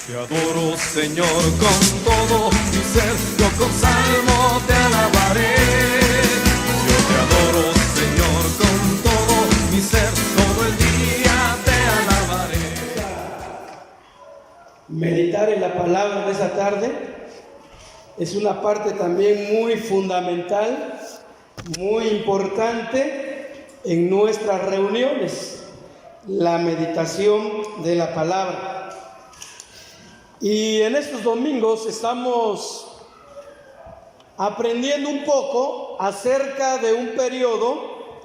Te adoro, Señor, con todo mi ser, yo con salmo te alabaré. Yo te adoro, Señor, con todo mi ser, todo el día te alabaré. Meditar en la palabra de esta tarde es una parte también muy fundamental, muy importante en nuestras reuniones, la meditación de la palabra. Y en estos domingos estamos aprendiendo un poco acerca de un periodo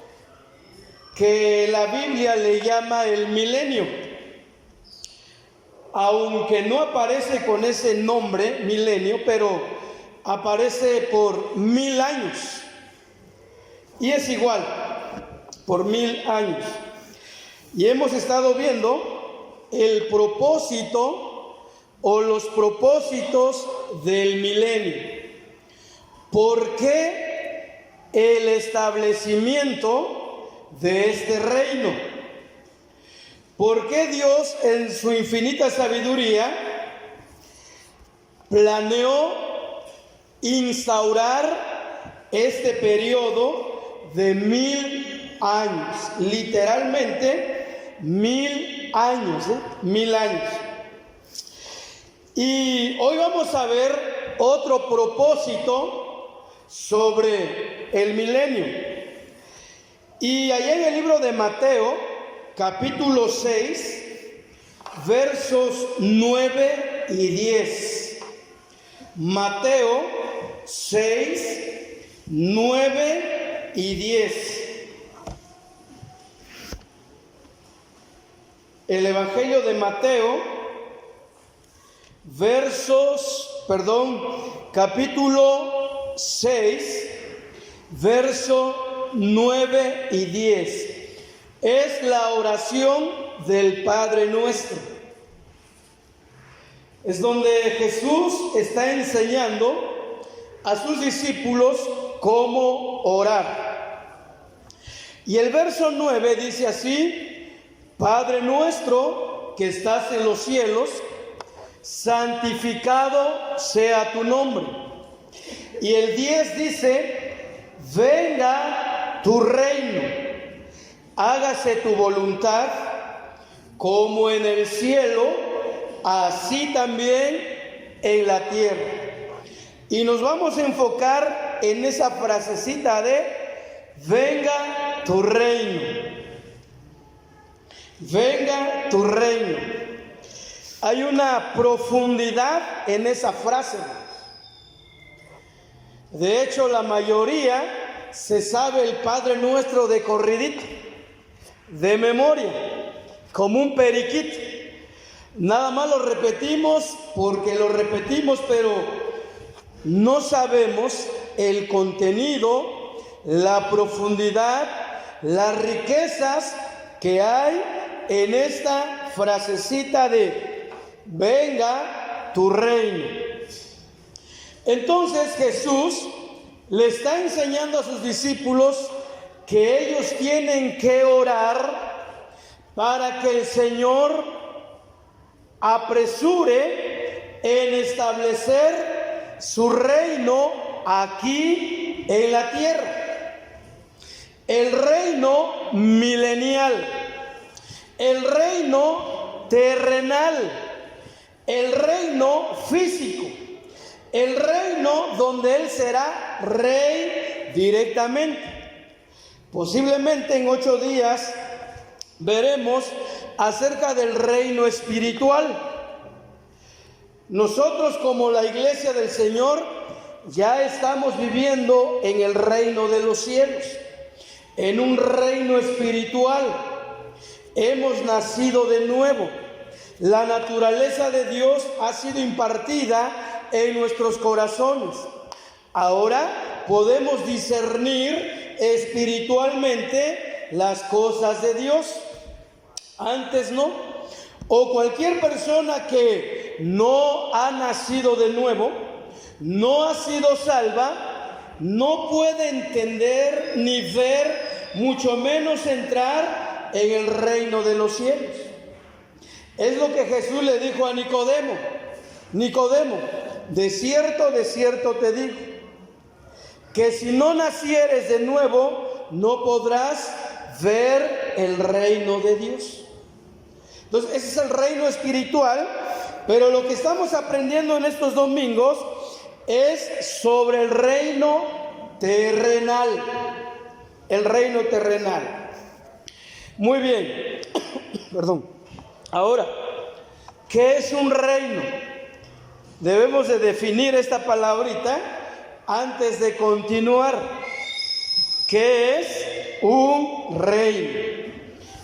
que la Biblia le llama el milenio. Aunque no aparece con ese nombre, milenio, pero aparece por 1000 años. Y es igual, por 1000 años. Y hemos estado viendo el propósito o los propósitos del milenio. ¿Por qué el establecimiento de este reino? ¿Por qué Dios en su infinita sabiduría planeó instaurar este periodo de 1000 años? Literalmente 1000 años, 1000 años. Y hoy vamos a ver otro propósito sobre el milenio. Y allá en el libro de Mateo, capítulo 6, versos 9 y 10. Mateo 6, 9 y 10. El Evangelio de Mateo, capítulo 6, verso 9 y 10. Es la oración del Padre Nuestro. Es donde Jesús está enseñando a sus discípulos cómo orar. Y el verso 9 dice así: Padre nuestro que estás en los cielos, santificado sea tu nombre. Y el 10 dice: venga tu reino, hágase tu voluntad, como en el cielo, así también en la tierra. Y nos vamos a enfocar en esa frasecita de venga tu reino. Venga tu reino. Hay una profundidad en esa frase. De hecho, la mayoría se sabe el Padre Nuestro de corridito, de memoria, como un periquito. Nada más lo repetimos porque lo repetimos, pero no sabemos el contenido, la profundidad, las riquezas que hay en esta frasecita de venga tu reino. Entonces Jesús le está enseñando a sus discípulos que ellos tienen que orar para que el Señor apresure en establecer su reino aquí en la tierra. El reino milenial, el reino terrenal, el reino físico, el reino donde Él será rey directamente. Posiblemente en 8 días veremos acerca del reino espiritual. Nosotros, como la iglesia del Señor, ya estamos viviendo en el reino de los cielos, en un reino espiritual. Hemos nacido de nuevo. La naturaleza de Dios ha sido impartida en nuestros corazones. Ahora podemos discernir espiritualmente las cosas de Dios. Antes no. O cualquier persona que no ha nacido de nuevo, no ha sido salva, no puede entender ni ver, mucho menos entrar en el reino de los cielos. Es lo que Jesús le dijo a Nicodemo. Nicodemo, de cierto te digo, que si no nacieres de nuevo, no podrás ver el reino de Dios. Entonces, ese es el reino espiritual, pero lo que estamos aprendiendo en estos domingos es sobre el reino terrenal. El reino terrenal. Muy bien. Perdón. Ahora, ¿qué es un reino? Debemos de definir esta palabrita antes de continuar. ¿Qué es un reino?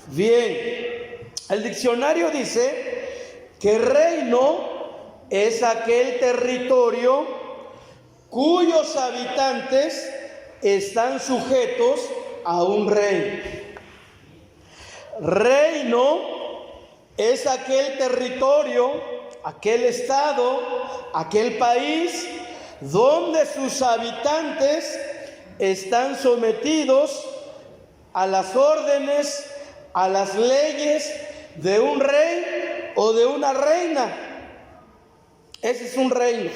Bien, el diccionario dice que reino es aquel territorio cuyos habitantes están sujetos a un rey. Reino es aquel territorio, aquel estado, aquel país donde sus habitantes están sometidos a las órdenes, a las leyes de un rey o de una reina. Ese es un reino.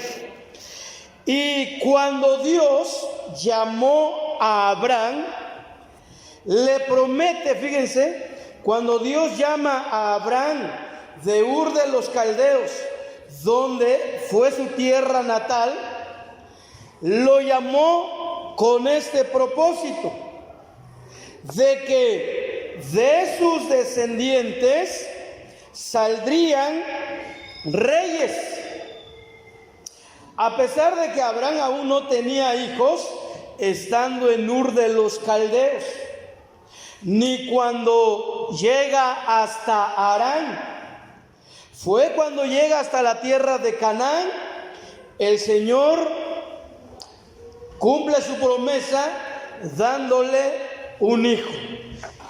Y cuando Dios llamó a Abraham, le promete, fíjense, cuando Dios llama a Abraham de Ur de los Caldeos, donde fue su tierra natal, lo llamó con este propósito, de que de sus descendientes saldrían reyes. A pesar de que Abraham aún no tenía hijos, estando en Ur de los Caldeos, ni cuando llega hasta Harán, fue cuando llega hasta la tierra de Canaán, el Señor cumple su promesa dándole un hijo,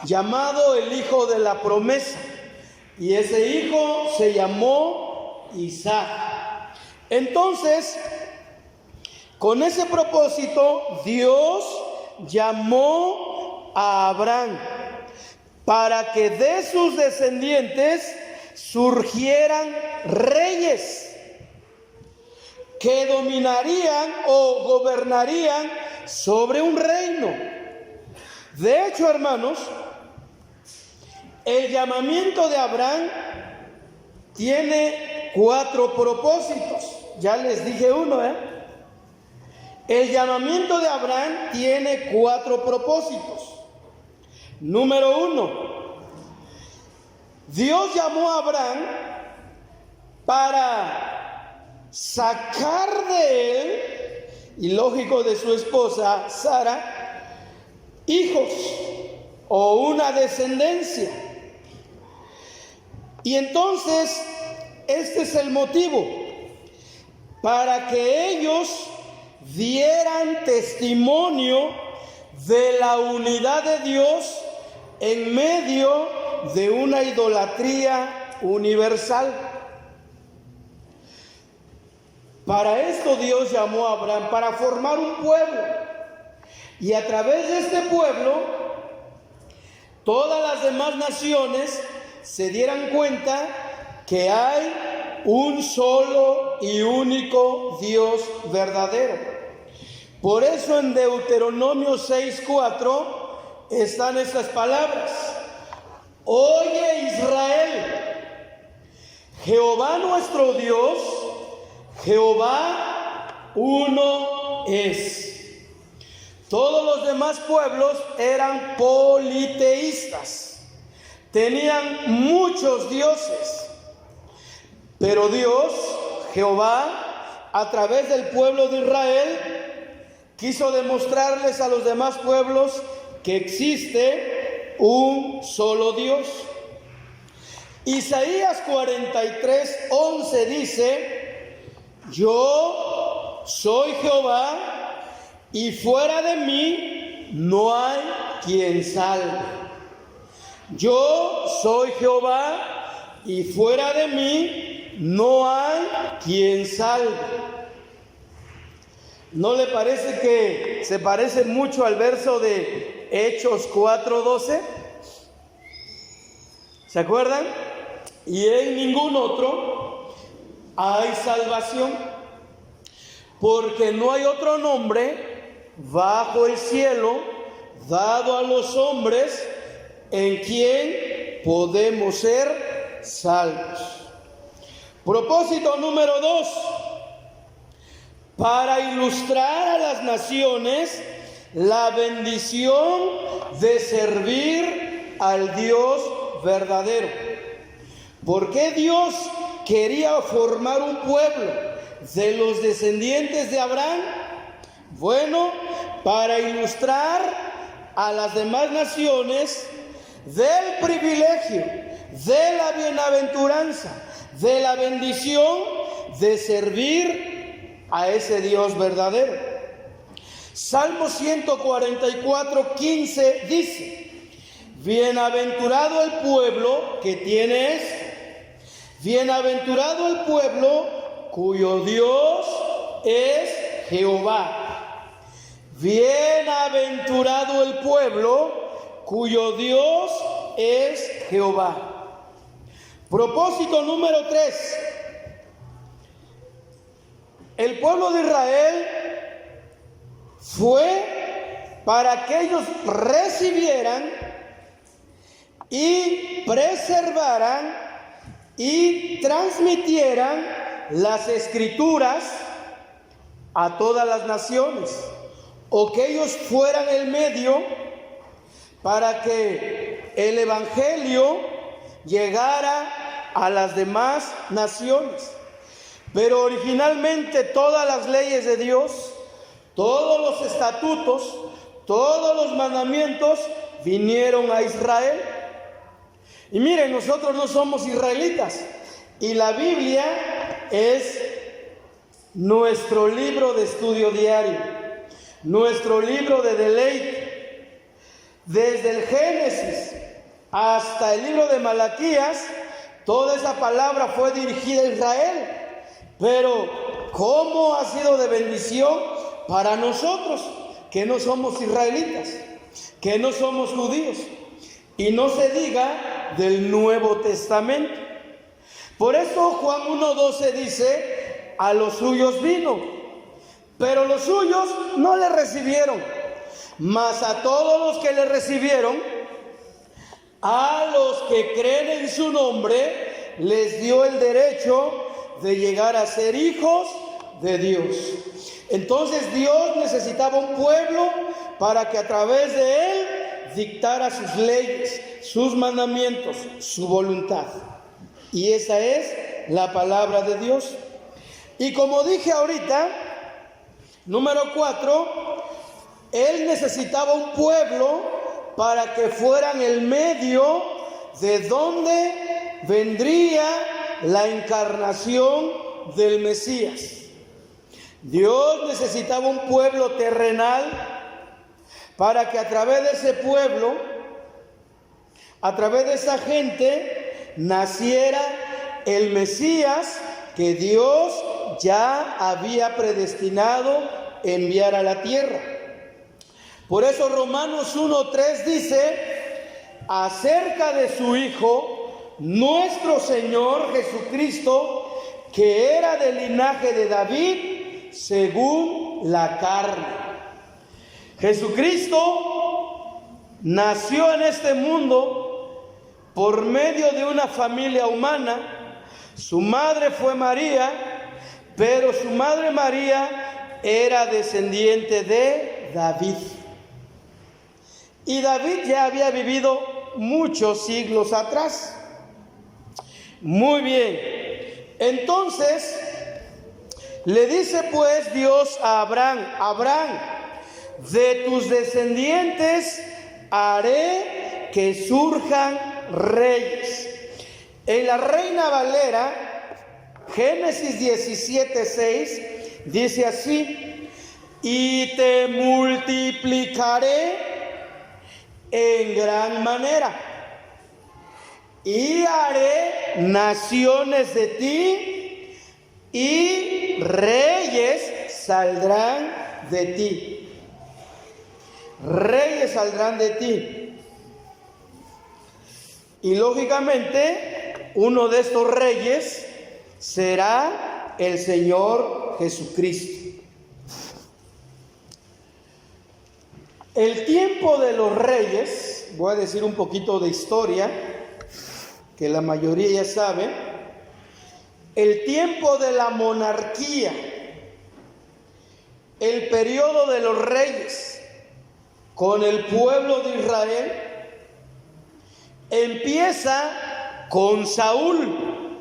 llamado el hijo de la promesa, y ese hijo se llamó Isaac. Entonces, con ese propósito, Dios llamó a Abraham para que de sus descendientes surgieran reyes que dominarían o gobernarían sobre un reino. De hecho, hermanos, el llamamiento de Abraham tiene 4 propósitos. Ya les dije uno, El llamamiento de Abraham tiene 4 propósitos. Número 1, Dios llamó a Abraham para sacar de él, y lógico de su esposa Sara, hijos o una descendencia. Y entonces, este es el motivo, para que ellos dieran testimonio de la unidad de Dios en medio de una idolatría universal. Para esto Dios llamó a Abraham, para formar un pueblo. Y a través de este pueblo, todas las demás naciones se dieran cuenta que hay un solo y único Dios verdadero. Por eso en Deuteronomio 6:4 están estas palabras: Oye Israel, Jehová nuestro Dios, Jehová uno es. Todos los demás pueblos eran politeístas, tenían muchos dioses. Pero Dios, Jehová, a través del pueblo de Israel, quiso demostrarles a los demás pueblos que existe un solo Dios. Isaías 43:11 dice: Yo soy Jehová, y fuera de mí no hay quien salve. Yo soy Jehová, y fuera de mí no hay quien salve. ¿No le parece que se parece mucho al verso de Hechos 4:12? ¿Se acuerdan? y en ningún otro hay salvación, porque no hay otro nombre bajo el cielo dado a los hombres en quien podemos ser salvos. Propósito número 2: para ilustrar a las naciones la bendición de servir al Dios verdadero. ¿Por qué Dios quería formar un pueblo de los descendientes de Abraham? Bueno, para ilustrar a las demás naciones del privilegio, de la bienaventuranza, de la bendición de servir a ese Dios verdadero. Salmo 144:15 dice: bienaventurado el pueblo que tiene esto, bienaventurado el pueblo cuyo Dios es Jehová. Bienaventurado el pueblo cuyo Dios es Jehová. Propósito número 3: el pueblo de Israel fue para que ellos recibieran y preservaran y transmitieran las escrituras a todas las naciones, o que ellos fueran el medio para que el evangelio llegara a las demás naciones. Pero originalmente todas las leyes de Dios, todos los estatutos, todos los mandamientos vinieron a Israel. Y miren, nosotros no somos israelitas, y la Biblia es nuestro libro de estudio diario, nuestro libro de deleite. Desde el Génesis hasta el libro de Malaquías, toda esa palabra fue dirigida a Israel. Pero ¿cómo ha sido de bendición para nosotros que no somos israelitas, que no somos judíos? Y no se diga del Nuevo Testamento. Por eso Juan 1:12 dice: a los suyos vino, pero los suyos no le recibieron. Mas a todos los que le recibieron, a los que creen en su nombre, les dio el derecho de llegar a ser hijos de Dios. Entonces Dios necesitaba un pueblo para que a través de él dictara sus leyes, sus mandamientos, su voluntad. Y esa es la palabra de Dios. Y como dije ahorita, número 4, él necesitaba un pueblo para que fueran el medio de donde vendría la encarnación del Mesías. Dios necesitaba un pueblo terrenal para que a través de ese pueblo, a través de esa gente, naciera el Mesías que Dios ya había predestinado enviar a la tierra. Por eso Romanos 1:3 dice acerca de su Hijo, nuestro Señor Jesucristo, que era del linaje de David según la carne. Jesucristo nació en este mundo por medio de una familia humana. Su madre fue María, pero su madre María era descendiente de David. Y David ya había vivido muchos siglos atrás. Muy bien. Entonces, le dice pues Dios a Abraham: Abraham, de tus descendientes haré que surjan reyes. En la Reina Valera, Génesis 17:6, dice así: y te multiplicaré en gran manera, y haré naciones de ti, y reyes saldrán de ti. Reyes saldrán de ti. Y lógicamente, uno de estos reyes será el Señor Jesucristo. El tiempo de los reyes, voy a decir un poquito de historia, que la mayoría ya sabe. El tiempo de la monarquía, el periodo de los reyes con el pueblo de Israel, empieza con Saúl.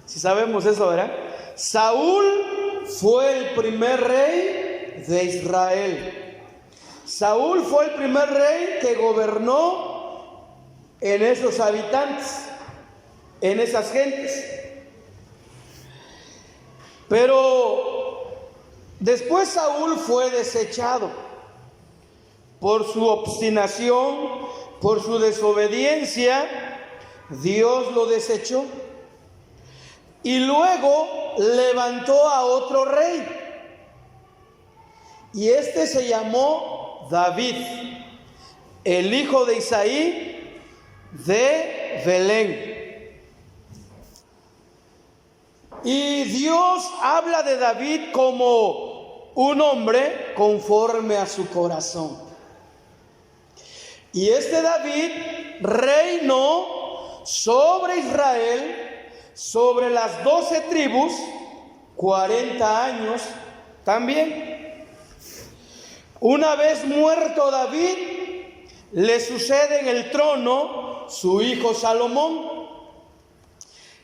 Si sabemos eso, ¿verdad? Saúl fue el primer rey de Israel. Saúl fue el primer rey que gobernó en esos habitantes, en esas gentes. Pero después Saúl fue desechado por su obstinación, por su desobediencia. Dios lo desechó y luego levantó a otro rey, y este se llamó David, el hijo de Isaí de Belén. Y Dios habla de David como un hombre conforme a su corazón. Y este David reinó sobre Israel, sobre las 12 tribus, 40 años también. Una vez muerto David, le sucede en el trono su hijo Salomón.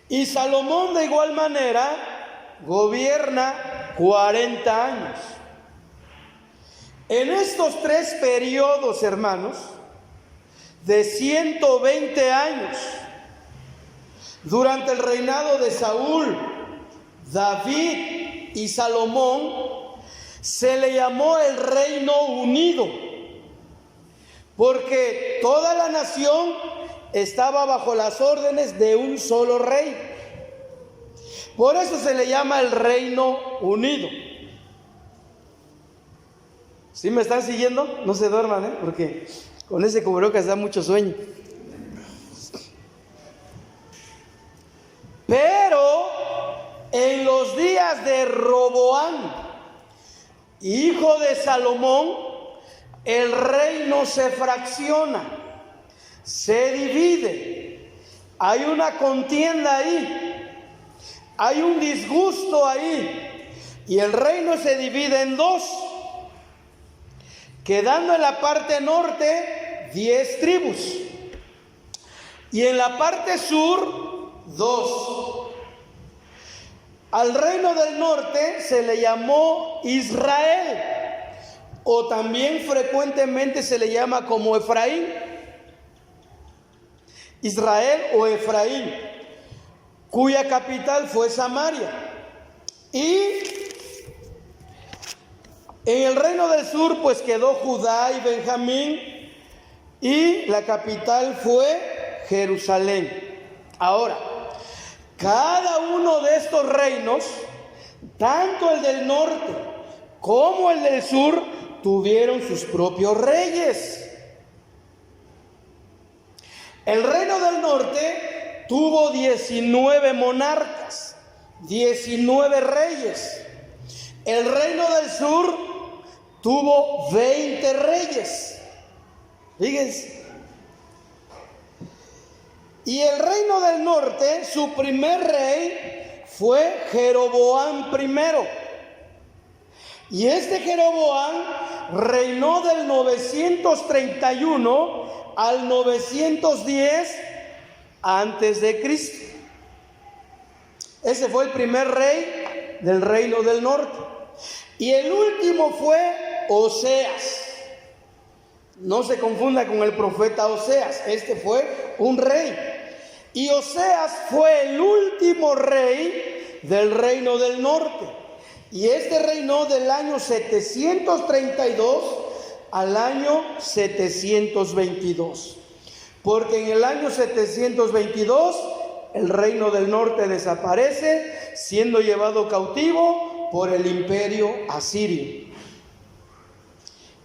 Y Salomón de igual manera gobierna 40 años. En estos 3 periodos, hermanos, de 120 años, durante el reinado de Saúl, David y Salomón, se le llamó el Reino Unido, porque toda la nación estaba bajo las órdenes de un solo rey. Por eso se le llama el Reino Unido. ¿Sí me están siguiendo? No se duerman, porque con ese cubrebocas da mucho sueño. Pero en los días de Roboam, hijo de Salomón, el reino se fracciona, se divide. Hay una contienda ahí, hay un disgusto ahí, y el reino se divide en 2, quedando en la parte norte 10 tribus y en la parte sur 2. Al reino del norte se le llamó Israel, o también frecuentemente se le llama como Efraín. Israel o Efraín, cuya capital fue Samaria. Y en el reino del sur pues quedó Judá y Benjamín, y la capital fue Jerusalén. Ahora, cada uno de estos reinos, tanto el del norte como el del sur, tuvieron sus propios reyes. El reino del norte tuvo 19 monarcas, 19 reyes. El reino del sur tuvo 20 reyes. Fíjense. Y el reino del norte, su primer rey fue Jeroboam I. Y este Jeroboam reinó del 931 al 910 antes de Cristo. Ese fue el primer rey del reino del norte. Y el último fue Oseas. No se confunda con el profeta Oseas. Este fue un rey. Y Oseas fue el último rey del reino del norte. Y este reinó del año 732 al año 722. Porque en el año 722 el reino del norte desaparece, siendo llevado cautivo por el imperio asirio.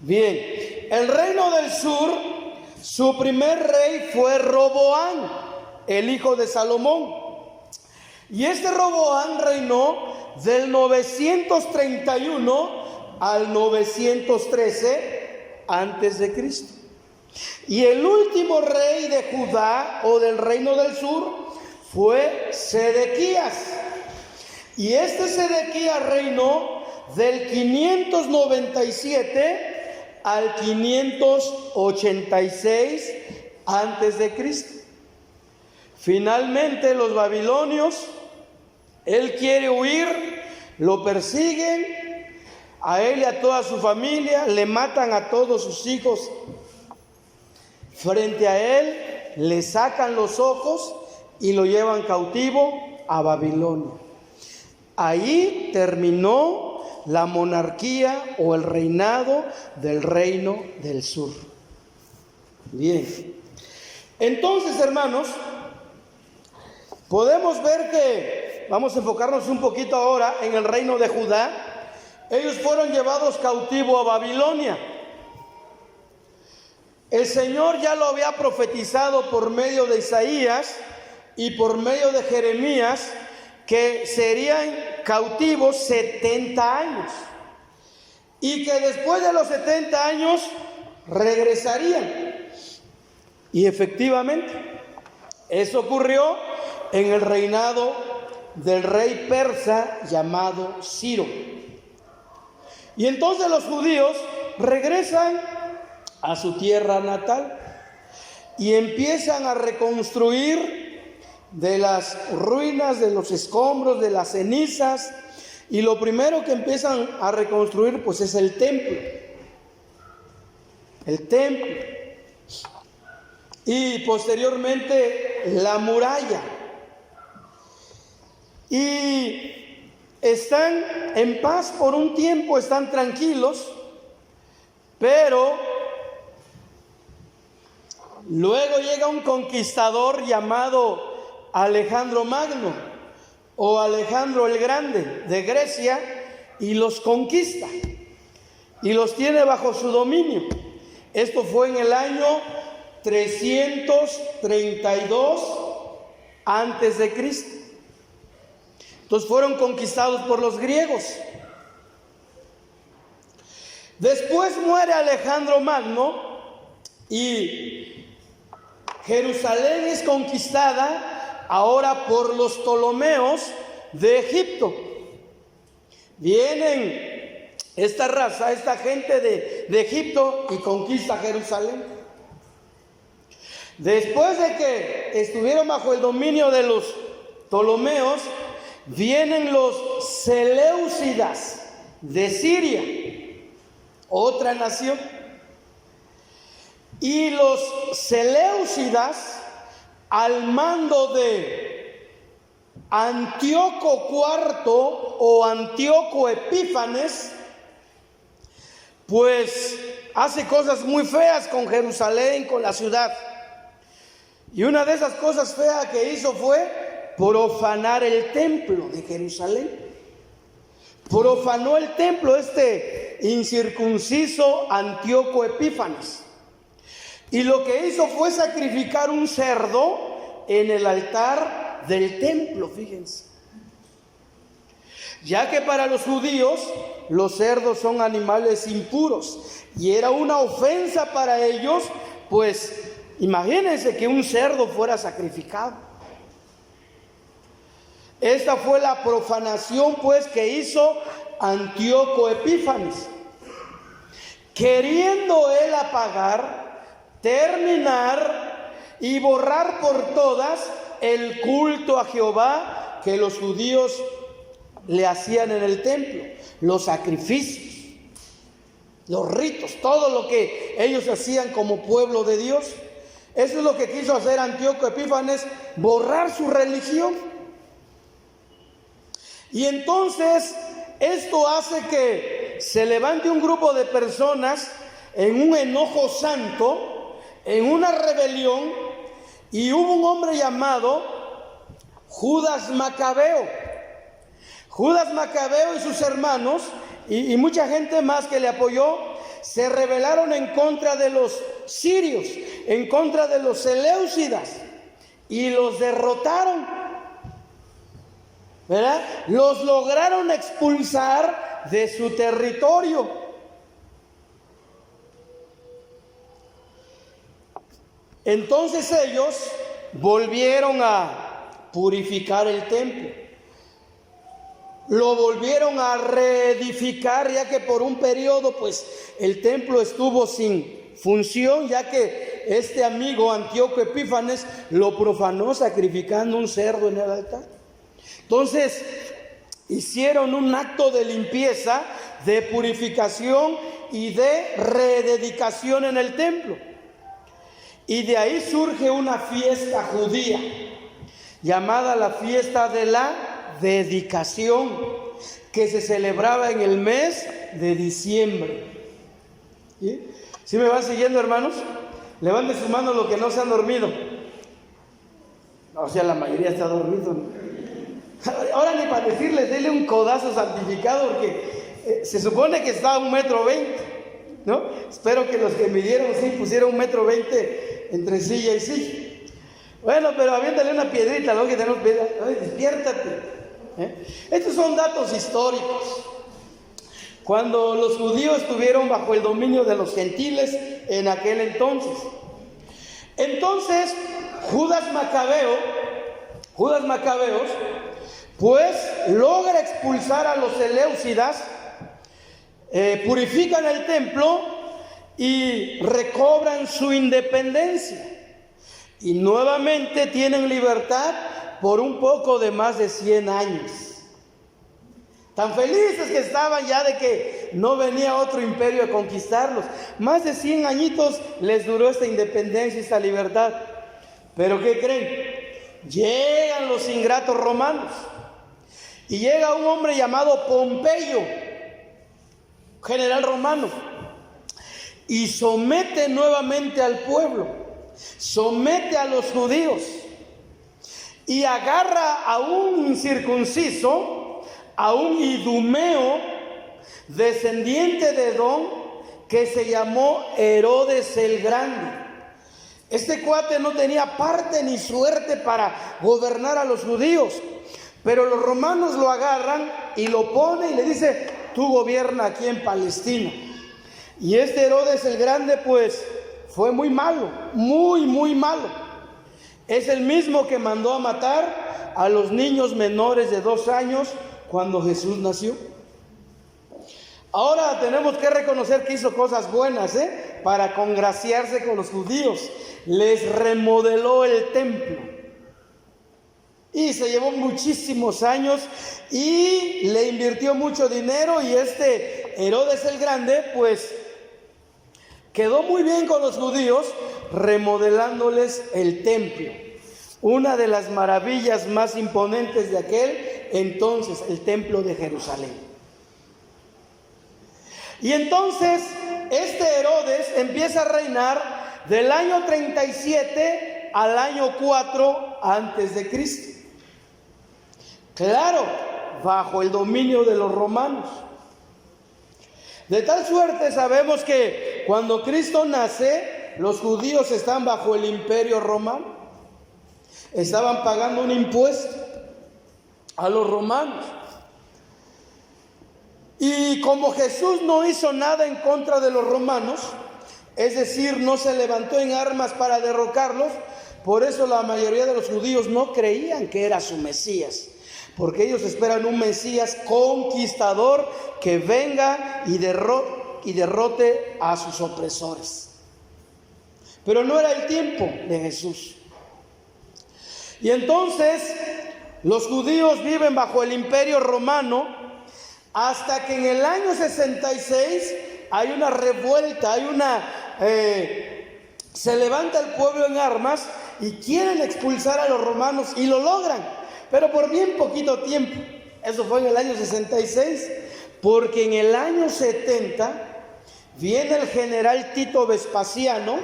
Bien, el reino del sur, su primer rey fue Roboam. el hijo de Salomón. Y este Roboam reinó del 931 al 913 antes de Cristo. Y el último rey de Judá o del reino del sur fue Sedequías. Y este Sedequías reinó del 597 al 586 antes de Cristo. Finalmente los babilonios, él quiere huir, lo persiguen, a él y a toda su familia, le matan a todos sus hijos frente a él, le sacan los ojos y lo llevan cautivo a Babilonia. Ahí terminó la monarquía o el reinado del reino del sur. Bien, entonces, hermanos, podemos ver que, vamos a enfocarnos un poquito ahora en el reino de Judá. Ellos fueron llevados cautivo a Babilonia. El Señor ya lo había profetizado por medio de Isaías y por medio de Jeremías, que serían cautivos 70 años y que después de los 70 años regresarían. Y efectivamente, eso ocurrió en el reinado del rey persa llamado Ciro. Y entonces los judíos regresan a su tierra natal y empiezan a reconstruir de las ruinas, de los escombros, de las cenizas. Y lo primero que empiezan a reconstruir pues es el templo. El templo. Y posteriormente la muralla. Y están en paz por un tiempo, están tranquilos, pero luego llega un conquistador llamado Alejandro Magno o Alejandro el Grande de Grecia y los conquista y los tiene bajo su dominio. Esto fue en el año 332 antes de Cristo. Entonces fueron conquistados por los griegos. Después muere Alejandro Magno y Jerusalén es conquistada ahora por los Ptolomeos de Egipto. Vienen esta raza, esta gente de Egipto y conquista Jerusalén. Después de que estuvieron bajo el dominio de los Ptolomeos, vienen los Seleucidas de Siria, otra nación. Y los Seleucidas, al mando de Antíoco IV o Antíoco Epífanes, pues hace cosas muy feas con Jerusalén, con la ciudad. Y una de esas cosas feas que hizo fue profanar el templo de Jerusalén. Profanó el templo este incircunciso Antíoco Epífanes. Y lo que hizo fue sacrificar un cerdo en el altar del templo, fíjense. Ya que para los judíos los cerdos son animales impuros y era una ofensa para ellos, pues imagínense que un cerdo fuera sacrificado. Esta fue la profanación pues que hizo Antíoco Epífanes, queriendo él apagar, terminar y borrar por todas el culto a Jehová que los judíos le hacían en el templo, los sacrificios, los ritos, todo lo que ellos hacían como pueblo de Dios. Eso es lo que quiso hacer Antíoco Epífanes, borrar su religión. Y entonces esto hace que se levante un grupo de personas en un enojo santo, en una rebelión, y hubo un hombre llamado Judas Macabeo. Judas Macabeo y sus hermanos y mucha gente más que le apoyó se rebelaron en contra de los sirios, en contra de los Seleucidas, y los derrotaron, ¿verdad? Los lograron expulsar de su territorio. Entonces ellos volvieron a purificar el templo, lo volvieron a reedificar, ya que por un periodo pues el templo estuvo sin función, ya que este amigo Antíoco Epífanes lo profanó sacrificando un cerdo en el altar. Entonces hicieron un acto de limpieza, de purificación y de rededicación en el templo. Y de ahí surge una fiesta judía llamada la fiesta de la dedicación, que se celebraba en el mes de diciembre. ¿Sí? ¿Sí me van siguiendo, hermanos? Levanten su mano los que no se han dormido. O sea, la mayoría está dormido. Ahora ni para decirles, denle un codazo santificado, porque se supone que está a 1,20 metros, ¿no? Espero que los que midieron sí pusieron 1,20 metros entre silla y silla. Bueno, pero aviéntale una piedrita, ¿no? Que tenemos piedra. Ay, despiértate. Estos son datos históricos. Cuando los judíos estuvieron bajo el dominio de los gentiles en aquel entonces. Entonces, Judas Macabeos, pues logra expulsar a los Seleucidas, purifican el templo y recobran su independencia. Y nuevamente tienen libertad por un poco de más de 100 años. Tan felices que estaban ya de que no venía otro imperio a conquistarlos. Más de 100 añitos les duró esta independencia, esta libertad. Pero ¿qué creen? Llegan los ingratos romanos. Y llega un hombre llamado Pompeyo, general romano, y somete nuevamente al pueblo, somete a los judíos, y agarra a un incircunciso, a un idumeo, descendiente de Edom, que se llamó Herodes el Grande. Este cuate no tenía parte ni suerte para gobernar a los judíos, pero los romanos lo agarran y lo ponen y le dice: tú gobierna aquí en Palestina. Y este Herodes el Grande pues fue muy malo, muy malo. Es el mismo que mandó a matar a los niños menores de 2 años cuando Jesús nació. Ahora tenemos que reconocer que hizo cosas buenas, para congraciarse con los judíos. Les remodeló el templo. Y se llevó muchísimos años y le invirtió mucho dinero, y este Herodes el Grande pues quedó muy bien con los judíos, remodelándoles el templo. Una de las maravillas más imponentes de aquel entonces, el templo de Jerusalén. Y entonces este Herodes empieza a reinar del año 37 al año 4 antes de Cristo. Claro, bajo el dominio de los romanos. De tal suerte sabemos que cuando Cristo nace, los judíos están bajo el imperio romano. Estaban pagando un impuesto a los romanos. Y como Jesús no hizo nada en contra de los romanos, es decir, no se levantó en armas para derrocarlos, por eso la mayoría de los judíos no creían que era su Mesías. Porque ellos esperan un Mesías conquistador que venga y derrote a sus opresores. Pero no era el tiempo de Jesús. Y entonces los judíos viven bajo el imperio romano hasta que en el año 66 hay una revuelta, se levanta el pueblo en armas y quieren expulsar a los romanos y lo logran. Pero por bien poquito tiempo. Eso fue en el año 66, porque en el año 70 viene el general Tito Vespasiano,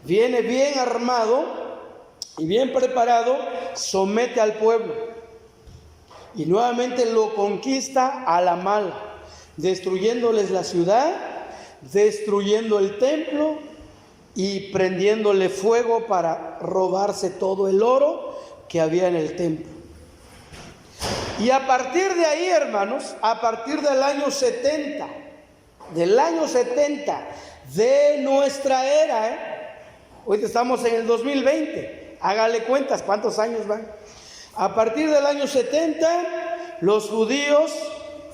viene bien armado y bien preparado, somete al pueblo y nuevamente lo conquista a la mala, destruyéndoles la ciudad, destruyendo el templo y prendiéndole fuego para robarse todo el oro que había en el templo. Y a partir de ahí, hermanos, a partir del año 70 de nuestra era, hoy estamos en el 2020, hágale cuentas cuántos años van. A partir del año 70, los judíos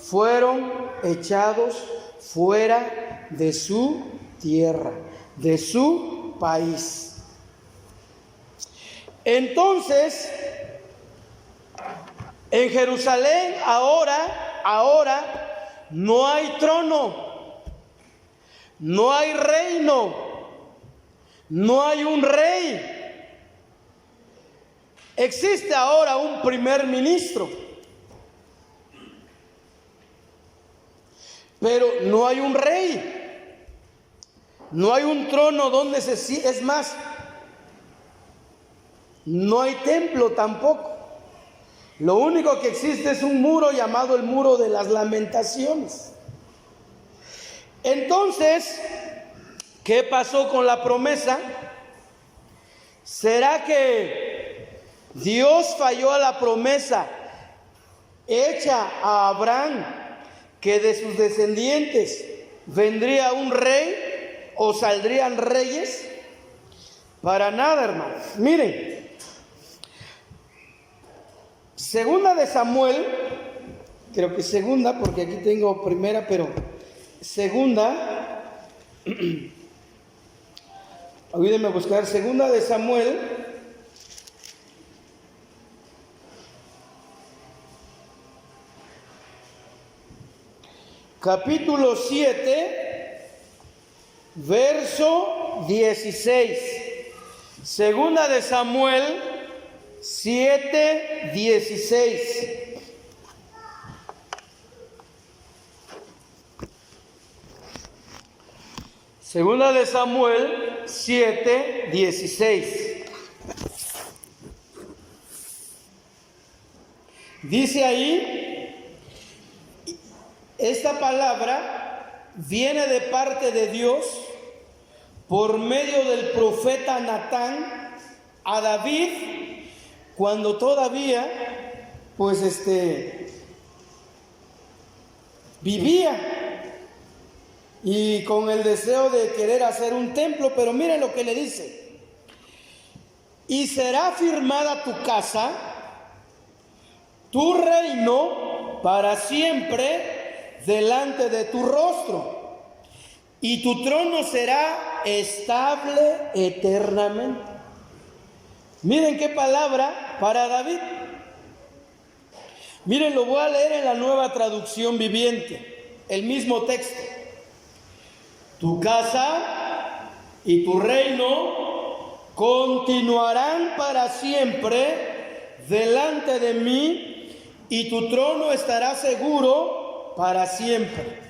fueron echados fuera de su tierra, de su país. Entonces, en Jerusalén ahora no hay trono, no hay reino, no hay un rey. Existe ahora un primer ministro, pero no hay un rey, no hay un trono donde es más, no hay templo tampoco. Lo único que existe es un muro llamado el Muro de las Lamentaciones. Entonces, ¿qué pasó con la promesa? ¿Será que Dios falló a la promesa hecha a Abraham, que de sus descendientes vendría un rey o saldrían reyes? Para nada, hermanos. Miren, segunda de Samuel, creo que segunda, porque aquí tengo primera, pero segunda, ayúdenme a buscar, segunda de Samuel, capítulo 7, verso 16. Segunda de Samuel 7:16. Segunda de Samuel 7:16. Dice ahí, esta palabra viene de parte de Dios por medio del profeta Natán a David, cuando todavía vivía y con el deseo de querer hacer un templo. Pero miren lo que le dice: y será firmada tu casa, tu reino para siempre delante de tu rostro, y tu trono será estable eternamente. Miren qué palabra para David. Miren, lo voy a leer en la Nueva Traducción Viviente, el mismo texto. Tu casa y tu reino continuarán para siempre delante de mí, y tu trono estará seguro para siempre.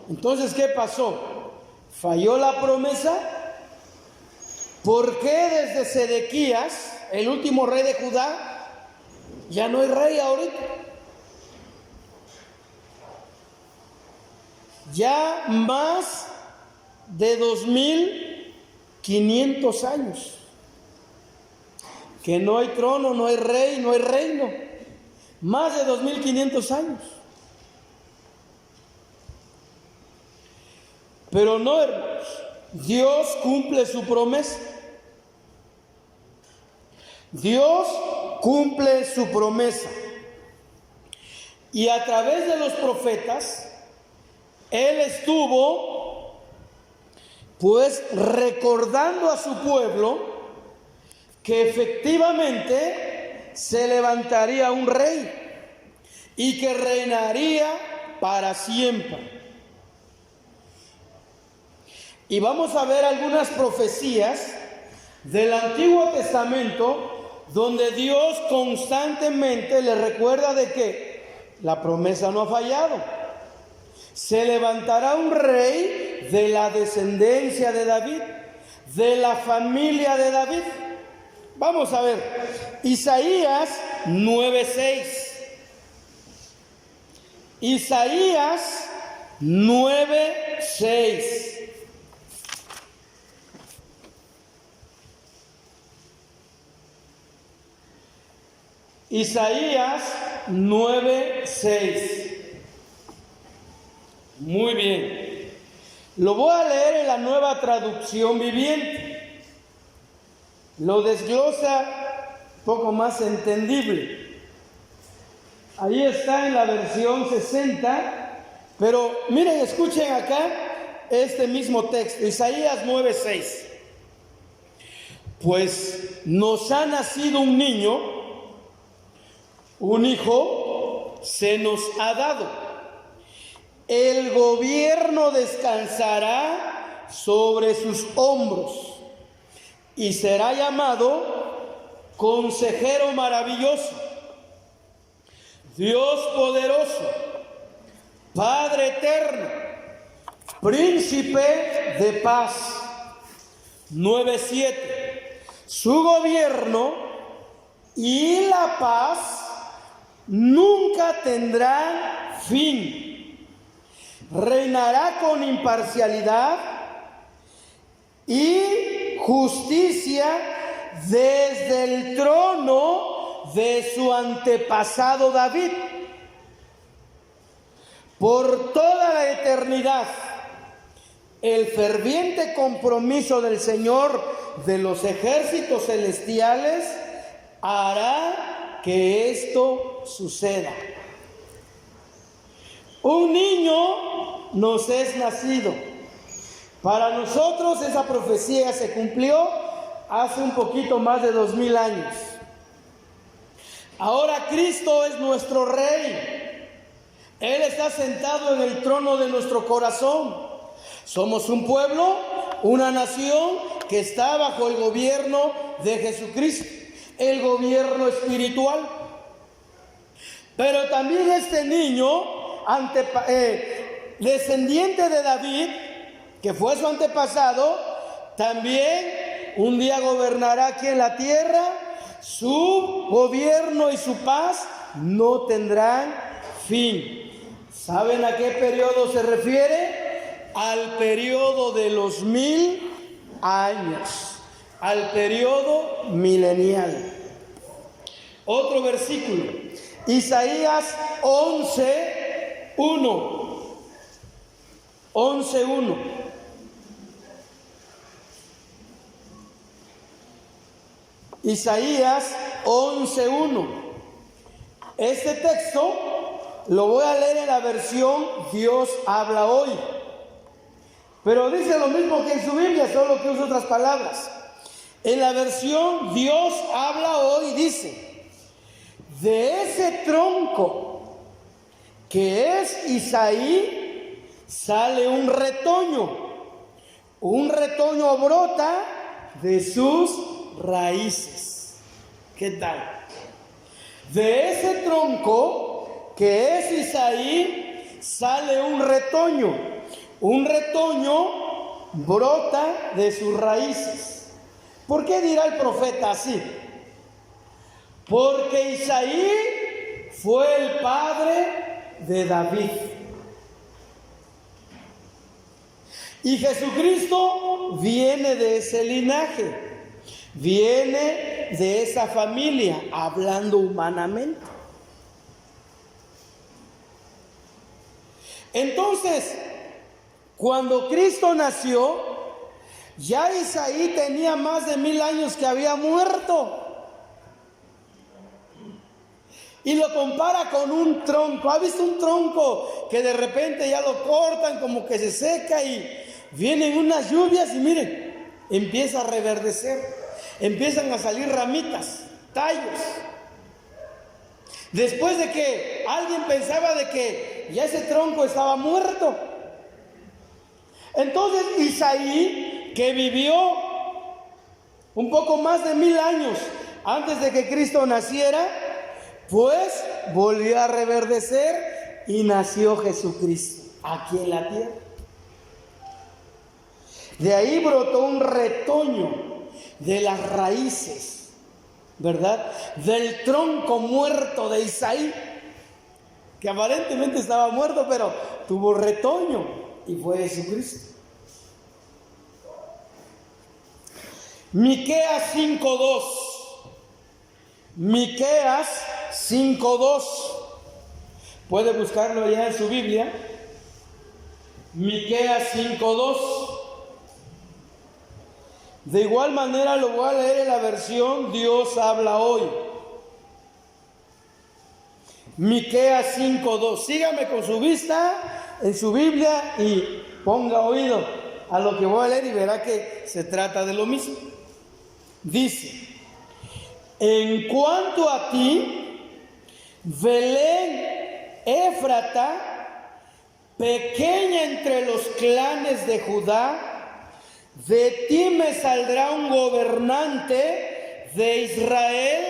Entonces, ¿qué pasó? ¿Falló la promesa? ¿Por qué desde Sedequías, el último rey de Judá, ya no hay rey ahorita? Ya más de 2500 años que no hay trono, no hay rey, no hay reino. Más de 2500 años. Pero no, hermanos, Dios cumple su promesa. Dios cumple su promesa. Y a través de los profetas, Él estuvo recordando a su pueblo que efectivamente se levantaría un rey y que reinaría para siempre. Y vamos a ver algunas profecías del Antiguo Testamento donde Dios constantemente le recuerda de que la promesa no ha fallado. Se levantará un rey de la descendencia de David, de la familia de David. Vamos a ver, Isaías 9:6. Isaías 9:6. Isaías 9:6. Muy bien. Lo voy a leer en la Nueva Traducción Viviente. Lo desglosa un poco más entendible. Ahí está en la versión 60. Pero miren, escuchen acá este mismo texto. Isaías 9:6. Pues nos ha nacido un niño, un hijo se nos ha dado. El gobierno descansará sobre sus hombros y será llamado Consejero Maravilloso, Dios Poderoso, Padre Eterno, Príncipe de Paz. 9:7. Su gobierno y la paz nunca tendrán fin. Reinará con imparcialidad y justicia desde el trono de su antepasado David por toda la eternidad. El ferviente compromiso del Señor de los ejércitos celestiales hará que esto suceda. Un niño nos es nacido. Para nosotros esa profecía se cumplió hace un poquito más de 2000 años. Ahora Cristo es nuestro Rey. Él está sentado en el trono de nuestro corazón. Somos un pueblo, una nación que está bajo el gobierno de Jesucristo, el gobierno espiritual. Pero también este niño descendiente de David, que fue su antepasado, también un día gobernará aquí en la tierra. Su gobierno y su paz no tendrán fin. ¿Saben a qué periodo se refiere? Al periodo de los 1000 años, al periodo milenial. Otro versículo, Isaías 11:1. Isaías 11:1. Este texto lo voy a leer en la versión Dios habla hoy. Pero dice lo mismo que en su Biblia, solo que usa otras palabras. En la versión Dios habla hoy dice: de ese tronco que es Isaí sale un retoño brota de sus raíces. ¿Qué tal? De ese tronco que es Isaí sale un retoño brota de sus raíces. ¿Por qué dirá el profeta así? Porque Isaí fue el padre de David. Y Jesucristo viene de ese linaje, viene de esa familia, hablando humanamente. Entonces, cuando Cristo nació, ya Isaí tenía más de 1000 años que había muerto. Y lo compara con un tronco. ¿Ha visto un tronco que de repente ya lo cortan, como que se seca y vienen unas lluvias y miren, empieza a reverdecer, empiezan a salir ramitas, tallos? Después de que alguien pensaba de que ya ese tronco estaba muerto. Entonces Isaí, que vivió un poco más de 1000 años antes de que Cristo naciera, pues volvió a reverdecer y nació Jesucristo aquí en la tierra. De ahí brotó un retoño de las raíces, ¿verdad? Del tronco muerto de Isaí, que aparentemente estaba muerto, pero tuvo retoño y fue Jesucristo. Miqueas 5:2. Miqueas 5:2. Puede buscarlo ya en su Biblia. Miqueas 5:2. De igual manera lo voy a leer en la versión Dios habla hoy. Miqueas 5:2. Sígame con su vista en su Biblia y ponga oído a lo que voy a leer y verá que se trata de lo mismo. Dice: en cuanto a ti, Belén Éfrata, pequeña entre los clanes de Judá, de ti me saldrá un gobernante de Israel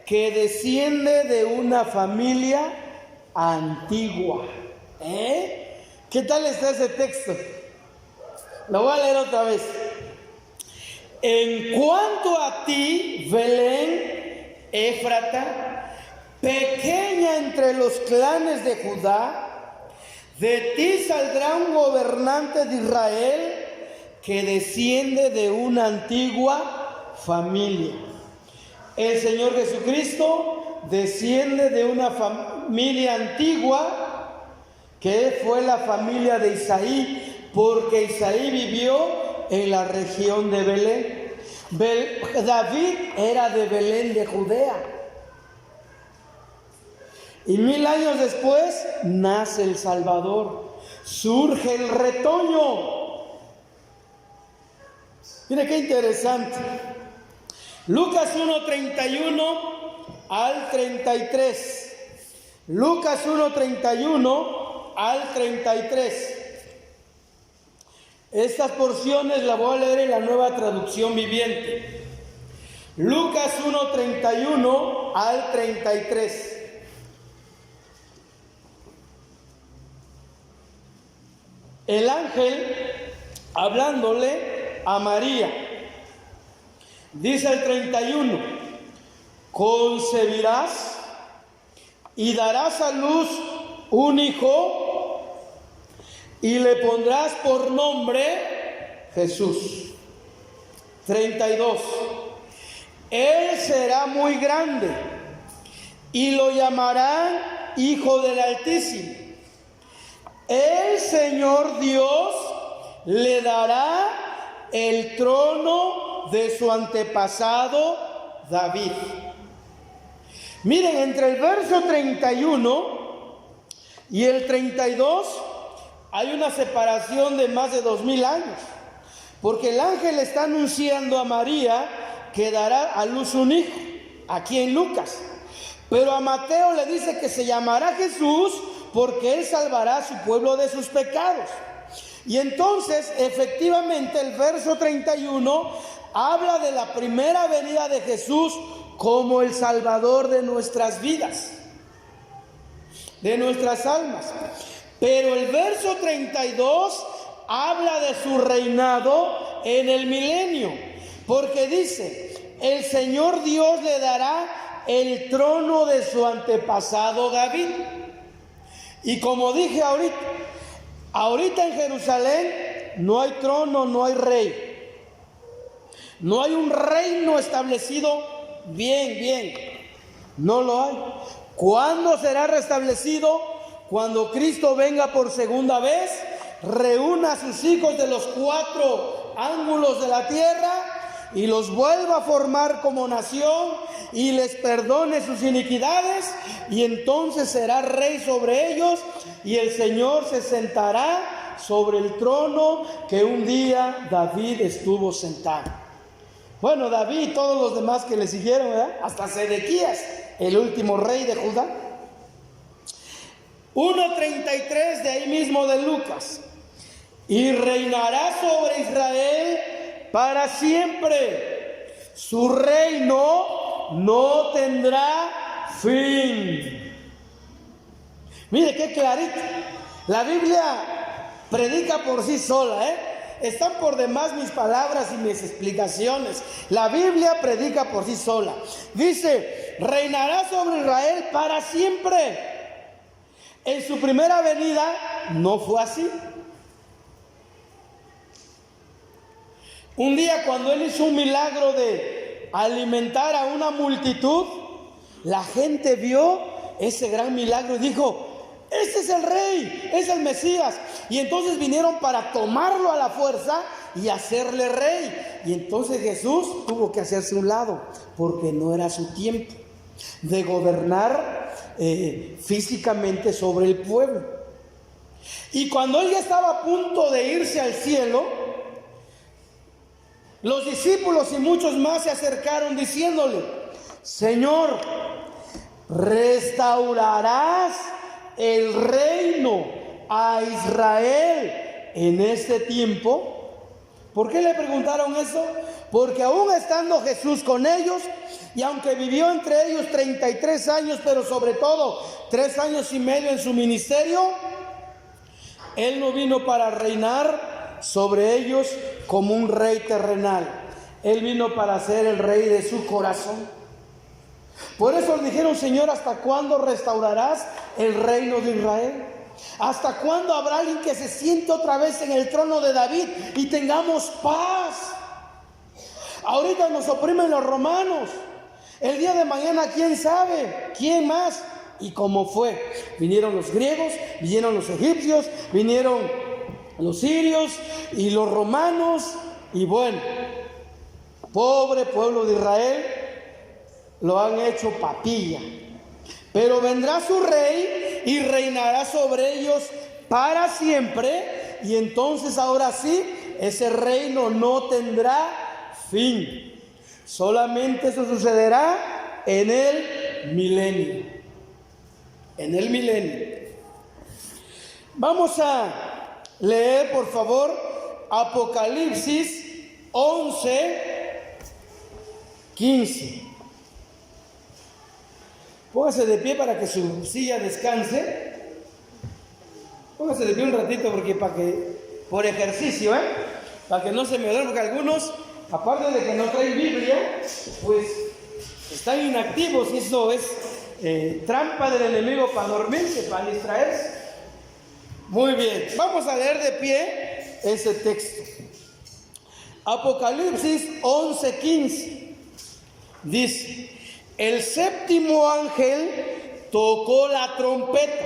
que desciende de una familia antigua. ¿Qué tal está ese texto? Lo voy a leer otra vez. En cuanto a ti, Belén Éfrata, pequeña entre los clanes de Judá, de ti saldrá un gobernante de Israel que desciende de una antigua familia. El Señor Jesucristo desciende de una familia antigua que fue la familia de Isaí, porque Isaí vivió en la región de Belén. David era de Belén de Judea. Y 1000 años después nace el Salvador, surge el retoño. Mire qué interesante. Lucas 1:31 al 33. Lucas 1:31 al 33. Estas porciones las voy a leer en la Nueva Traducción Viviente. Lucas 1:31 al 33. El ángel hablándole a María, dice el 31: concebirás y darás a luz un hijo y le pondrás por nombre Jesús. 32: él será muy grande y lo llamarán Hijo del Altísimo. El Señor Dios le dará el trono de su antepasado David. Miren, entre el verso 31 y el 32 hay una separación de más de 2000 años, porque el ángel está anunciando a María que dará a luz un hijo, aquí en Lucas, pero a Mateo le dice que se llamará Jesús porque él salvará a su pueblo de sus pecados. Y entonces, efectivamente, el verso 31 habla de la primera venida de Jesús como el Salvador de nuestras vidas, de nuestras almas. Pero el verso 32 habla de su reinado en el milenio, porque dice: el Señor Dios le dará el trono de su antepasado David. Y como dije ahorita en Jerusalén no hay trono, no hay rey. No hay un reino establecido bien. No lo hay. ¿Cuándo será restablecido? Cuando Cristo venga por segunda vez, reúna a sus hijos de los 4 ángulos de la tierra y los vuelva a formar como nación y les perdone sus iniquidades, y entonces será rey sobre ellos, y el Señor se sentará sobre el trono que un día David estuvo sentado. Bueno, David y todos los demás que le siguieron, ¿verdad? Hasta Sedequías, el último rey de Judá. 1:33 de ahí mismo de Lucas: y reinará sobre Israel para siempre, su reino no tendrá fin. Mire qué clarito. La Biblia predica por sí sola, Están por demás mis palabras y mis explicaciones. La Biblia predica por sí sola. Dice: reinará sobre Israel para siempre. En su primera venida no fue así. Un día, cuando él hizo un milagro de alimentar a una multitud, la gente vio ese gran milagro y dijo: este es el rey, es el Mesías. Y entonces vinieron para tomarlo a la fuerza y hacerle rey. Y entonces Jesús tuvo que hacerse un lado, porque no era su tiempo de gobernar físicamente sobre el pueblo. Y cuando él ya estaba a punto de irse al cielo, los discípulos y muchos más se acercaron diciéndole: Señor, ¿restaurarás el reino a Israel en este tiempo? ¿Por qué le preguntaron eso? Porque aún estando Jesús con ellos, y aunque vivió entre ellos 33 años, pero sobre todo 3 años y medio en su ministerio, Él no vino para reinar sobre ellos como un rey terrenal. Él vino para ser el rey de su corazón. Por eso le dijeron: Señor, ¿hasta cuándo restaurarás el reino de Israel? ¿Hasta cuándo habrá alguien que se siente otra vez en el trono de David y tengamos paz? Ahorita nos oprimen los romanos. El día de mañana, ¿quién sabe? ¿Quién más? ¿Y cómo fue? Vinieron los griegos, vinieron los egipcios, vinieron los sirios y los romanos. Y bueno, pobre pueblo de Israel, lo han hecho papilla. Pero vendrá su rey y reinará sobre ellos para siempre. Y entonces ahora sí, ese reino no tendrá fin. Solamente eso sucederá en el milenio. En el milenio. Vamos a leer, por favor, Apocalipsis 11:15. Póngase de pie para que su silla descanse. Póngase de pie un ratito por ejercicio, para que no se me duerma, porque algunos, aparte de que no traen Biblia, pues están inactivos, y eso es trampa del enemigo para dormirse, para distraerse. Muy bien, vamos a leer de pie ese texto. Apocalipsis 11:15 dice: el séptimo ángel tocó la trompeta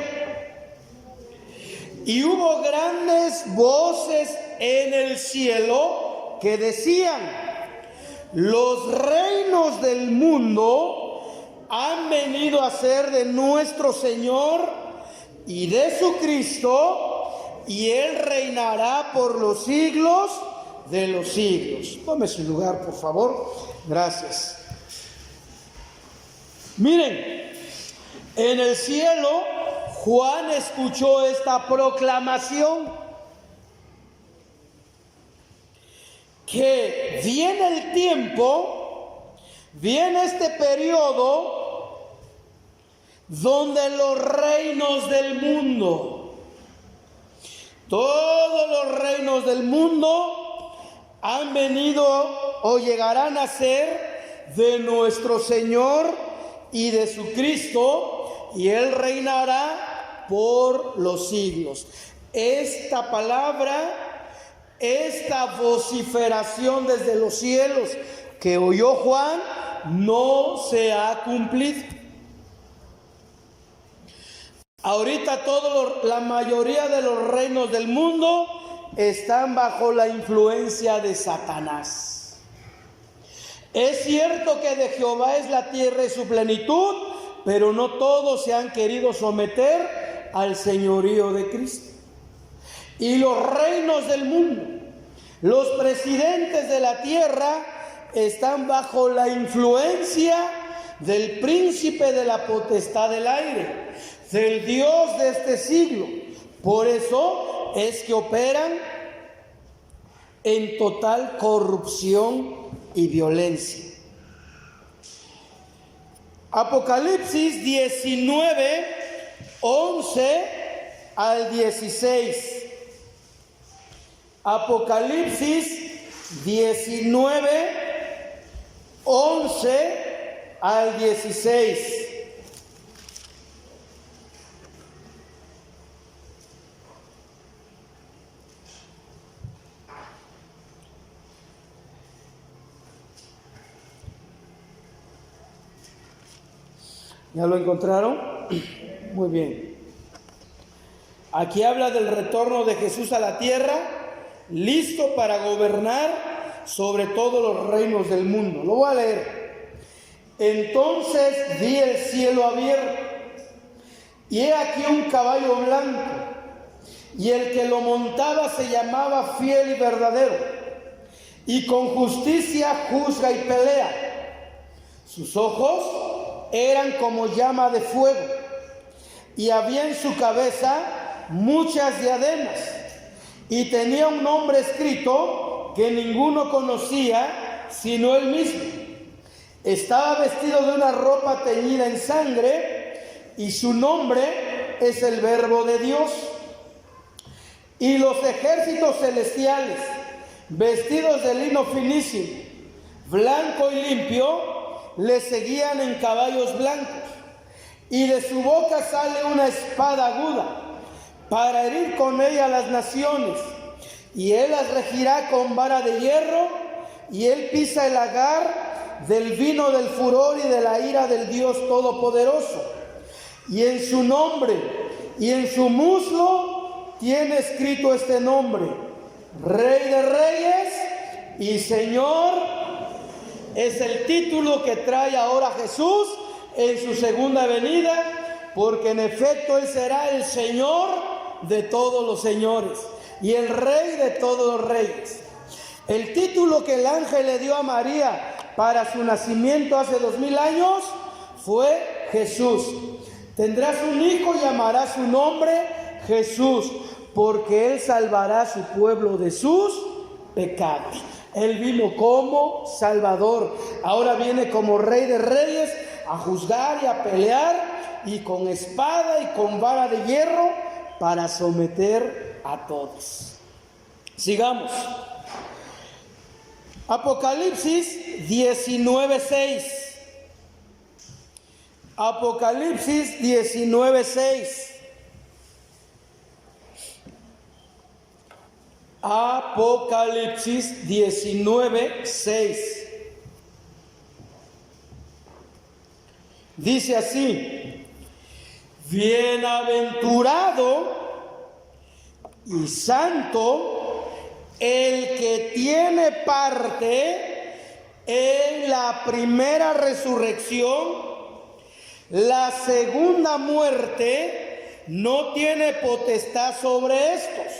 y hubo grandes voces en el cielo que decían: los reinos del mundo han venido a ser de nuestro Señor y de su Cristo, y Él reinará por los siglos de los siglos. Tome su lugar, por favor. Gracias. Miren, en el cielo Juan escuchó esta proclamación: que viene el tiempo, viene este periodo donde los reinos del mundo, todos los reinos del mundo han venido o llegarán a ser de nuestro Señor y de su Cristo, y Él reinará por los siglos. Esta palabra, esta vociferación desde los cielos que oyó Juan, no se ha cumplido. Ahorita la mayoría de los reinos del mundo están bajo la influencia de Satanás. Es cierto que de Jehová es la tierra y su plenitud, pero no todos se han querido someter al señorío de Cristo. Y los reinos del mundo, los presidentes de la tierra, están bajo la influencia del príncipe de la potestad del aire, del Dios de este siglo. Por eso es que operan en total corrupción y violencia. Apocalipsis 19, 11 al 16. Apocalipsis 19, 11 al 16. ¿Ya lo encontraron? Muy bien. Aquí habla del retorno de Jesús a la tierra, listo para gobernar sobre todos los reinos del mundo. Lo voy a leer. Entonces vi el cielo abierto, y he aquí un caballo blanco, y el que lo montaba se llamaba Fiel y Verdadero, y con justicia juzga y pelea. Sus ojos eran como llama de fuego, y había en su cabeza muchas diademas, y tenía un nombre escrito que ninguno conocía sino él mismo. Estaba vestido de una ropa teñida en sangre, y su nombre es el Verbo de Dios. Y los ejércitos celestiales, vestidos de lino finísimo, blanco y limpio, le seguían en caballos blancos, y de su boca sale una espada aguda, para herir con ella a las naciones, y él las regirá con vara de hierro, y él pisa el lagar del vino del furor y de la ira del Dios Todopoderoso. Y en su nombre y en su muslo tiene escrito este nombre: Rey de Reyes y Señor. Es el título que trae ahora Jesús en su segunda venida, porque en efecto Él será el Señor de todos los señores y el Rey de todos los reyes. El título que el ángel le dio a María para su nacimiento hace 2000 años fue Jesús. Tendrás un hijo y llamarás su nombre Jesús, porque Él salvará a su pueblo de sus pecados. Él vino como Salvador, ahora viene como Rey de Reyes a juzgar y a pelear, y con espada y con vara de hierro para someter a todos. Sigamos. Apocalipsis 19:6. Apocalipsis 19:6. Apocalipsis 19:6. Dice así: bienaventurado y santo el que tiene parte en la primera resurrección. La segunda muerte no tiene potestad sobre estos,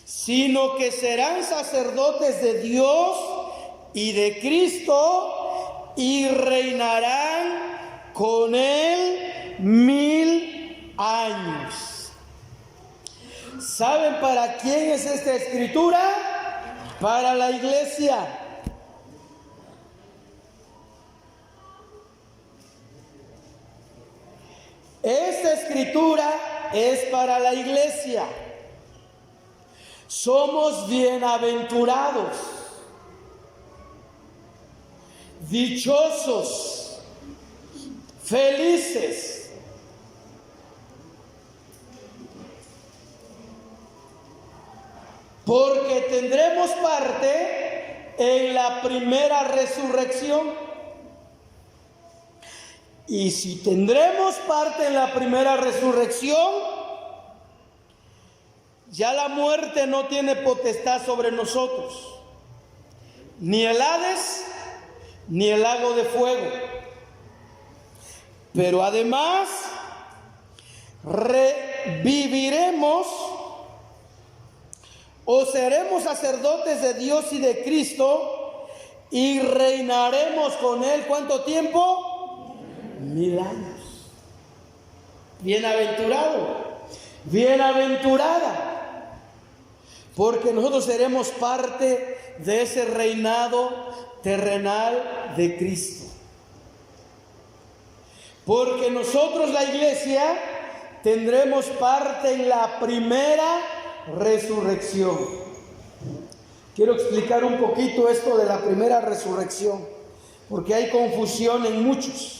sino que serán sacerdotes de Dios y de Cristo, y reinarán con Él 1000 años. ¿Saben para quién es esta escritura? Para la iglesia. Esta escritura es para la iglesia. Somos bienaventurados, dichosos, felices, porque tendremos parte en la primera resurrección. Y si tendremos parte en la primera resurrección, ya la muerte no tiene potestad sobre nosotros, ni el Hades, ni el lago de fuego. Pero además, reviviremos o seremos sacerdotes de Dios y de Cristo, y reinaremos con Él. ¿Cuánto tiempo? 1000 años. Bienaventurado, bienaventurada, porque nosotros seremos parte de ese reinado terrenal de Cristo. Porque nosotros, la iglesia, tendremos parte en la primera resurrección. Quiero explicar un poquito esto de la primera resurrección, porque hay confusión en muchos.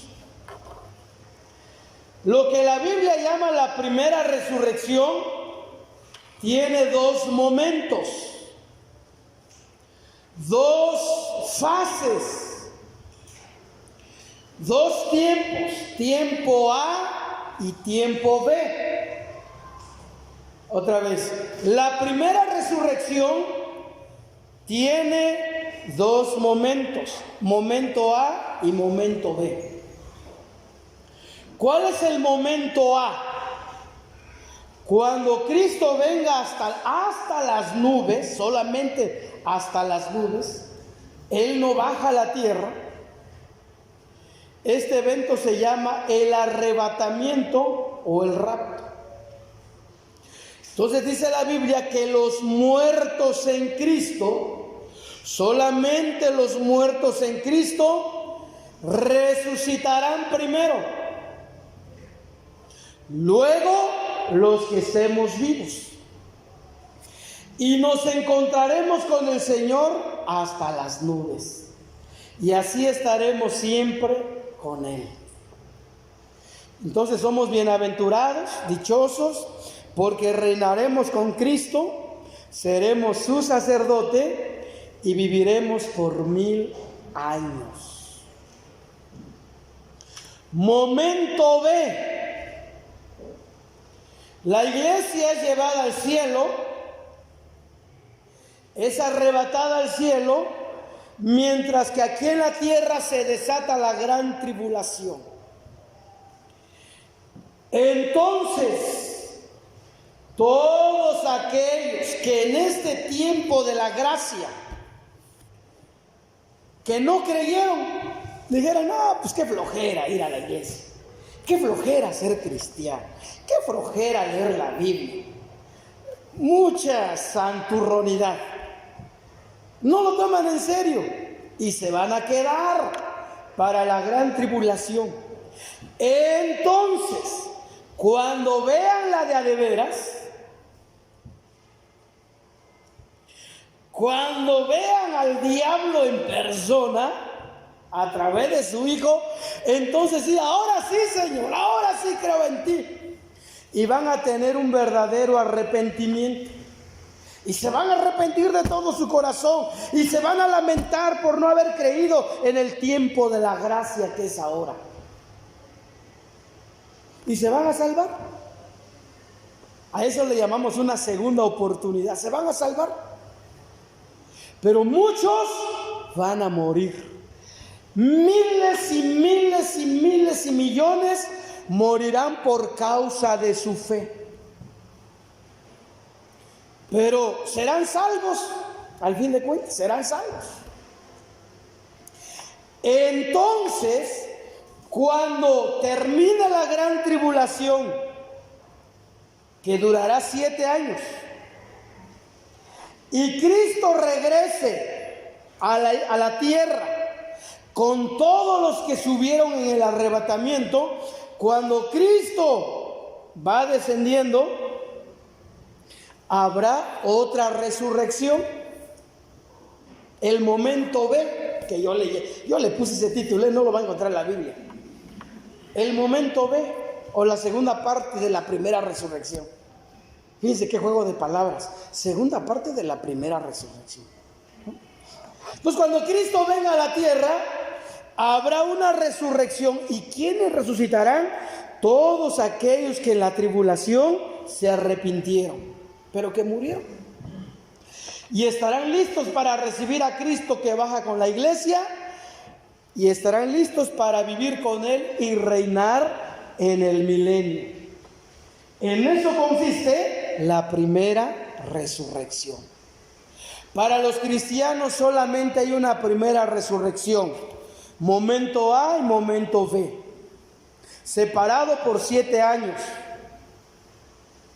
Lo que la Biblia llama la primera resurrección tiene dos momentos, dos fases, dos tiempos, tiempo A y tiempo B. Otra vez, la primera resurrección tiene dos momentos, momento A y momento B. ¿Cuál es el momento A? Cuando Cristo venga hasta las nubes, solamente hasta las nubes, Él no baja a la tierra. Este evento se llama el arrebatamiento o el rapto. Entonces dice la Biblia que los muertos en Cristo, solamente los muertos en Cristo, resucitarán primero. Luego los que estemos vivos. Y nos encontraremos con el Señor hasta las nubes. Y así estaremos siempre con Él. Entonces somos bienaventurados, dichosos, porque reinaremos con Cristo, seremos su sacerdote y viviremos por 1000 años. Momento B. La iglesia es llevada al cielo, es arrebatada al cielo, mientras que aquí en la tierra se desata la gran tribulación. Entonces, todos aquellos que en este tiempo de la gracia, que no creyeron, dijeron, no, pues qué flojera ir a la iglesia. Qué flojera ser cristiano, qué flojera leer la Biblia, mucha santurronidad. No lo toman en serio y se van a quedar para la gran tribulación. Entonces, cuando vean la de a de veras, cuando vean al diablo en persona, a través de su Hijo, entonces sí, ahora sí, Señor, ahora sí creo en ti. Y van a tener un verdadero arrepentimiento. Y se van a arrepentir de todo su corazón. Y se van a lamentar por no haber creído en el tiempo de la gracia que es ahora. Y se van a salvar. A eso le llamamos una segunda oportunidad. Se van a salvar. Pero muchos van a morir. Miles y miles y miles y millones morirán por causa de su fe. Pero serán salvos, al fin de cuentas, serán salvos. Entonces, cuando termine la gran tribulación, que durará 7 años, y Cristo regrese a la tierra, con todos los que subieron en el arrebatamiento, cuando Cristo va descendiendo, habrá otra resurrección. El momento B, que yo le puse ese título, no lo va a encontrar en la Biblia. El momento B, o la segunda parte de la primera resurrección. Fíjense qué juego de palabras. Segunda parte de la primera resurrección. Entonces, cuando Cristo venga a la tierra, habrá una resurrección. ¿Y quiénes resucitarán? Todos aquellos que en la tribulación se arrepintieron, pero que murieron. Y estarán listos para recibir a Cristo que baja con la iglesia. Y estarán listos para vivir con Él y reinar en el milenio. En eso consiste la primera resurrección. Para los cristianos solamente hay una primera resurrección. Momento A y momento B. Separado por 7 años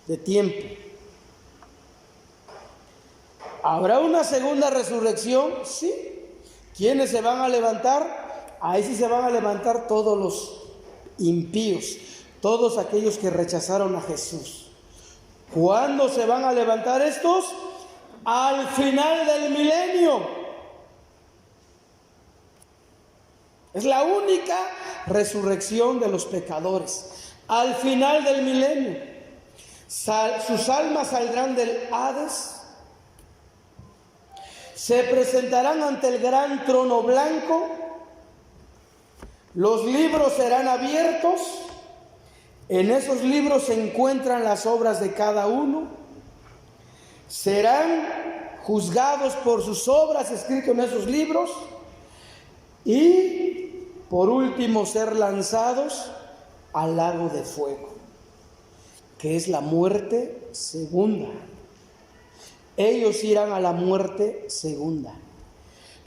de tiempo. ¿Habrá una segunda resurrección? Sí. ¿Quiénes se van a levantar? Ahí sí se van a levantar todos los impíos, todos aquellos que rechazaron a Jesús. ¿Cuándo se van a levantar estos? Al final del milenio. Es la única resurrección de los pecadores. Al final del milenio. Sus almas saldrán del Hades. Se presentarán ante el gran trono blanco. Los libros serán abiertos. En esos libros se encuentran las obras de cada uno. Serán juzgados por sus obras escritas en esos libros. Y por último ser lanzados al lago de fuego, que es la muerte segunda. Ellos irán a la muerte segunda.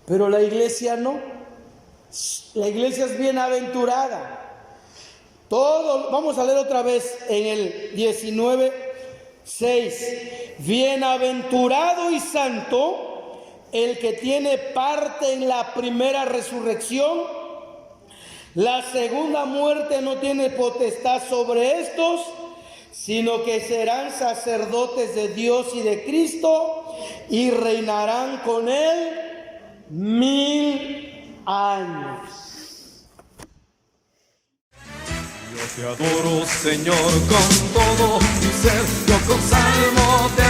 Pero la iglesia no. La iglesia es bienaventurada. Vamos a leer otra vez en el 19:6. Bienaventurado y santo el que tiene parte en la primera resurrección. La segunda muerte no tiene potestad sobre estos, sino que serán sacerdotes de Dios y de Cristo y reinarán con él 1000 años. Yo te adoro, Señor, con todo mi ser. Yo con salmo te